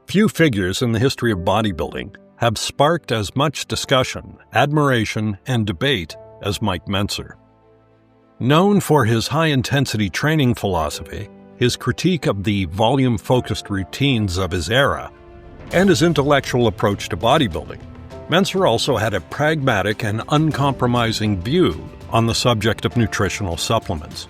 Few figures in the history of bodybuilding have sparked as much discussion, admiration, and debate as Mike Mentzer. Known for his high-intensity training philosophy, his critique of the volume-focused routines of his era, and his intellectual approach to bodybuilding, Mentzer also had a pragmatic and uncompromising view on the subject of nutritional supplements.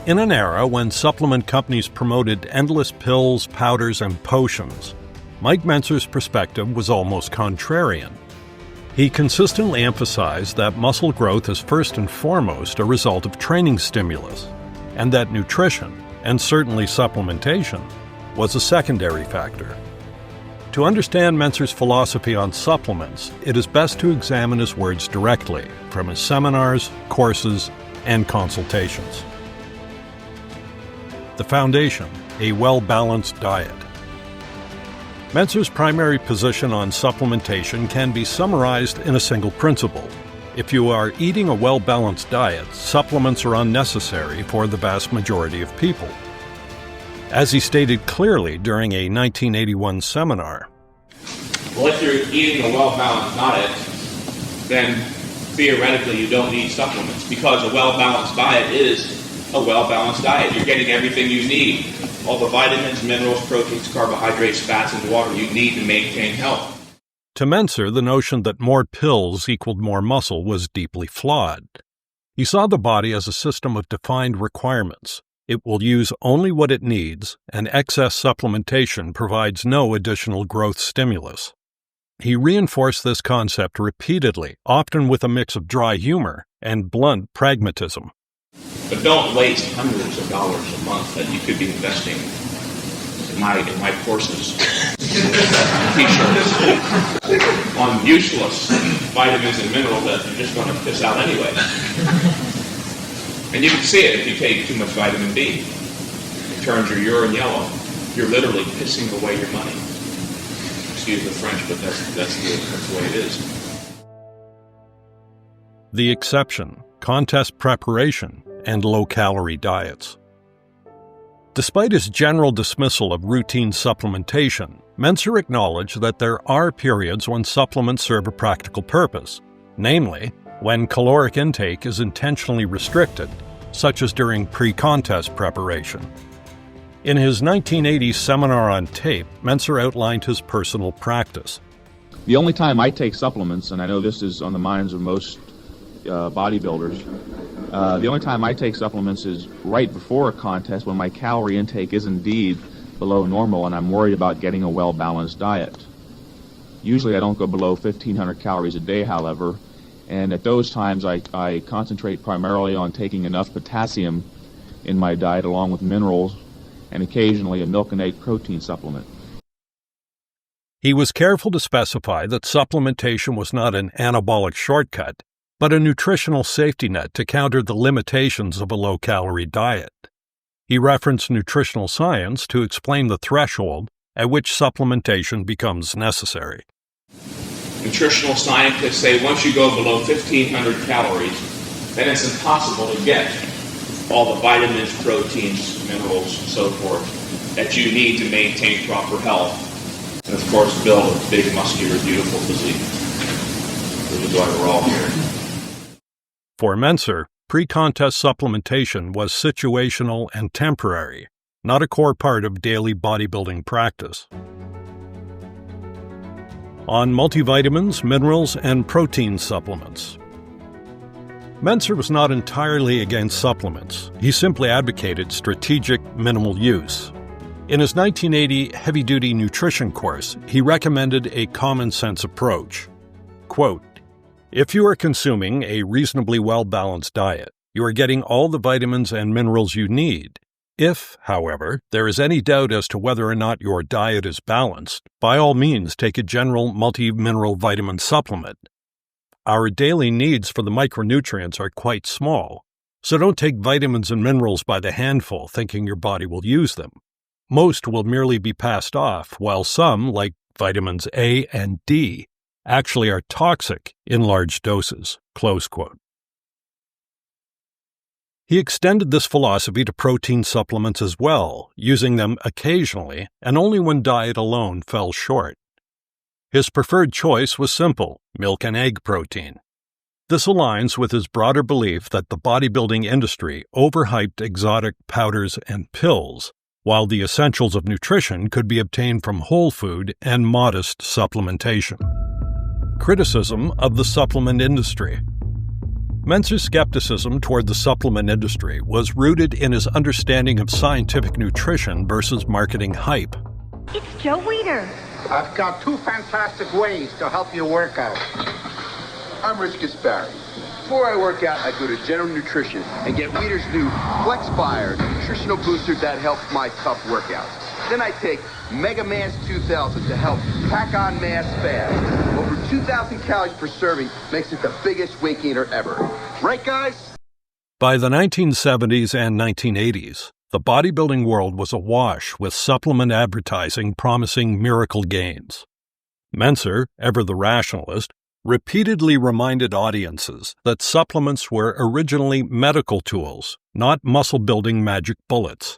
In an era when supplement companies promoted endless pills, powders, and potions, Mike Mentzer's perspective was almost contrarian. He consistently emphasized that muscle growth is first and foremost a result of training stimulus, and that nutrition, and certainly supplementation, was a secondary factor. To understand Mentzer's philosophy on supplements, it is best to examine his words directly from his seminars, courses, and consultations. The foundation, a well-balanced diet. Mentzer's primary position on supplementation can be summarized in a single principle. If you are eating a well-balanced diet, supplements are unnecessary for the vast majority of people. As he stated clearly during a 1981 seminar, well, if you're eating a well-balanced diet, then theoretically you don't need supplements, because a well-balanced diet is a well-balanced diet. You're getting everything you need. All the vitamins, minerals, proteins, carbohydrates, fats, and water you need to maintain health. To Mentzer, the notion that more pills equaled more muscle was deeply flawed. He saw the body as a system of defined requirements. It will use only what it needs, and excess supplementation provides no additional growth stimulus. He reinforced this concept repeatedly, often with a mix of dry humor and blunt pragmatism. But don't waste hundreds of dollars a month that you could be investing in my courses, t-shirts, on useless vitamins and minerals that you're just going to piss out anyway. And you can see it if you take too much vitamin B. It turns your urine yellow. You're literally pissing away your money. Excuse the French, but that's the way it is. The exception, contest preparation, and low-calorie diets. Despite his general dismissal of routine supplementation, Mentzer acknowledged that there are periods when supplements serve a practical purpose, namely, when caloric intake is intentionally restricted, such as during pre-contest preparation. In his 1980 seminar on tape, Mentzer outlined his personal practice. The only time I take supplements, and I know this is on the minds of most bodybuilders, the only time I take supplements is right before a contest when my calorie intake is indeed below normal and I'm worried about getting a well-balanced diet. Usually I don't go below 1,500 calories a day, however, and at those times I concentrate primarily on taking enough potassium in my diet along with minerals and occasionally a milk and egg protein supplement. He was careful to specify that supplementation was not an anabolic shortcut, but a nutritional safety net to counter the limitations of a low-calorie diet. He referenced nutritional science to explain the threshold at which supplementation becomes necessary. Nutritional scientists say once you go below 1,500 calories, then it's impossible to get all the vitamins, proteins, minerals, and so forth that you need to maintain proper health and, of course, build a big, muscular, beautiful physique, which is why we're all here. For Mentzer, pre-contest supplementation was situational and temporary, not a core part of daily bodybuilding practice. On multivitamins, minerals, and protein supplements. Mentzer was not entirely against supplements. He simply advocated strategic, minimal use. In his 1980 heavy-duty nutrition course, he recommended a common-sense approach. Quote, "If you are consuming a reasonably well-balanced diet, you are getting all the vitamins and minerals you need. If, however, there is any doubt as to whether or not your diet is balanced, by all means take a general multi-mineral vitamin supplement. Our daily needs for the micronutrients are quite small, so don't take vitamins and minerals by the handful thinking your body will use them. Most will merely be passed off, while some, like vitamins A and D, actually are toxic in large doses." Close quote. He extended this philosophy to protein supplements as well, using them occasionally and only when diet alone fell short. His preferred choice was simple: milk and egg protein. This aligns with his broader belief that the bodybuilding industry overhyped exotic powders and pills, while the essentials of nutrition could be obtained from whole food and modest supplementation. Criticism of the supplement industry. Mentzer's skepticism toward the supplement industry was rooted in his understanding of scientific nutrition versus marketing hype. It's Joe Weider. I've got 2 fantastic ways to help you work out. I'm Rich Gaspari. Before I work out, I go to General Nutrition and get Weider's new Flex Fire, the nutritional booster that helps my tough workouts. Then I take Mega Mass 2000 to help pack on mass fast. Over 2,000 calories per serving makes it the biggest weight gainer ever. Right, guys? By the 1970s and 1980s, the bodybuilding world was awash with supplement advertising promising miracle gains. Mentzer, ever the rationalist, repeatedly reminded audiences that supplements were originally medical tools, not muscle-building magic bullets.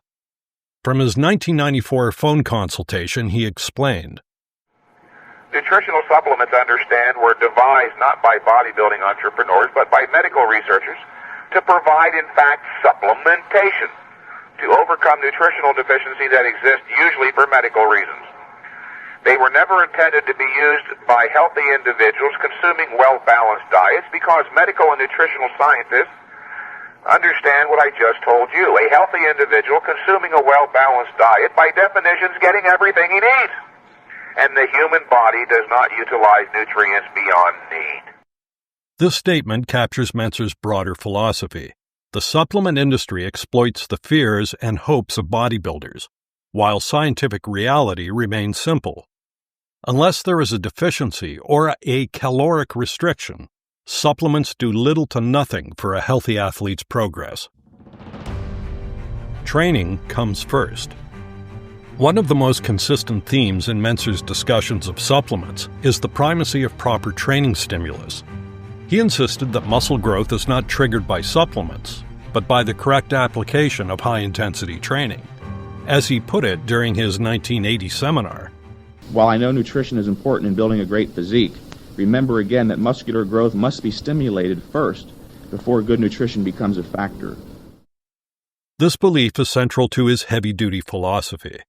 From his 1994 phone consultation, he explained, Nutritional supplements, understand, were devised not by bodybuilding entrepreneurs, but by medical researchers to provide, in fact, supplementation to overcome nutritional deficiencies that exist usually for medical reasons. They were never intended to be used by healthy individuals consuming well-balanced diets because medical and nutritional scientists understand what I just told you. A healthy individual consuming a well-balanced diet, by definition, is getting everything he needs. And the human body does not utilize nutrients beyond need. This statement captures Mentzer's broader philosophy. The supplement industry exploits the fears and hopes of bodybuilders, while scientific reality remains simple. Unless there is a deficiency or a caloric restriction, supplements do little to nothing for a healthy athlete's progress. Training comes first. One of the most consistent themes in Mentzer's discussions of supplements is the primacy of proper training stimulus. He insisted that muscle growth is not triggered by supplements, but by the correct application of high-intensity training. As he put it during his 1980 seminar, While I know nutrition is important in building a great physique, remember again that muscular growth must be stimulated first before good nutrition becomes a factor. this belief is central to his heavy-duty philosophy.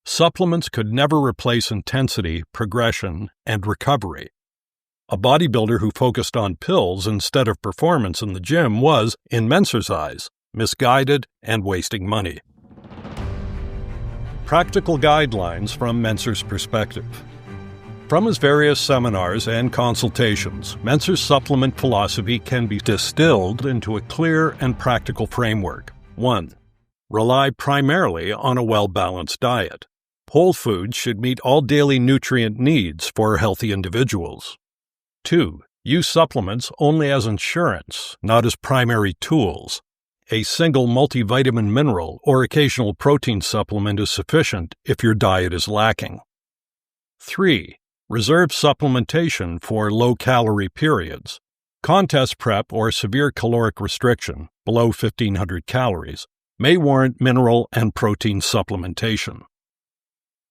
Supplements could never replace intensity, progression, and recovery. A bodybuilder who focused on pills instead of performance in the gym was, in Mentzer's eyes, misguided and wasting money. Practical guidelines from Mentzer's perspective. From his various seminars and consultations, Mentzer's supplement philosophy can be distilled into a clear and practical framework. 1. Rely primarily on a well-balanced diet. Whole foods should meet all daily nutrient needs for healthy individuals. 2. Use supplements only as insurance, not as primary tools. A single multivitamin mineral or occasional protein supplement is sufficient if your diet is lacking. 3. Reserve supplementation for low-calorie periods. Contest prep or severe caloric restriction, below 1,500 calories, may warrant mineral and protein supplementation.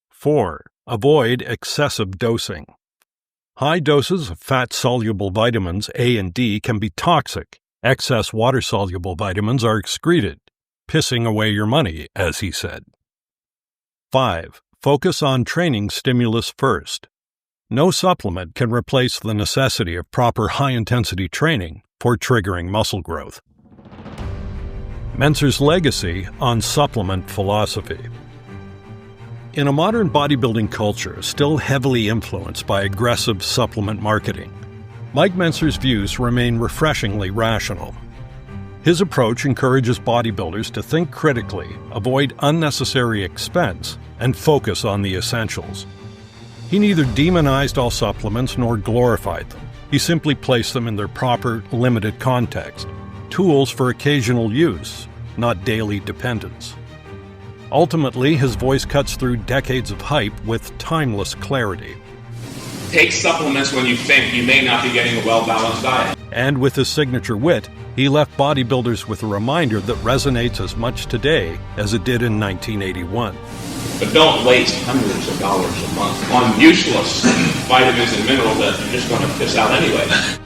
4. Avoid excessive dosing. High doses of fat-soluble vitamins A and D can be toxic. Excess water-soluble vitamins are excreted, pissing away your money, as he said. 5. Focus on training stimulus first. No supplement can replace the necessity of proper high-intensity training for triggering muscle growth. Mentzer's legacy on supplement philosophy. In a modern bodybuilding culture still heavily influenced by aggressive supplement marketing, Mike Mentzer's views remain refreshingly rational. His approach encourages bodybuilders to think critically, avoid unnecessary expense, and focus on the essentials. He neither demonized all supplements nor glorified them. He simply placed them in their proper, limited context, tools for occasional use, not daily dependence. Ultimately, his voice cuts through decades of hype with timeless clarity. Take supplements when you think you may not be getting a well-balanced diet. And with his signature wit, he left bodybuilders with a reminder that resonates as much today as it did in 1981. But don't waste hundreds of dollars a month on useless vitamins and minerals that you're just going to piss out anyway.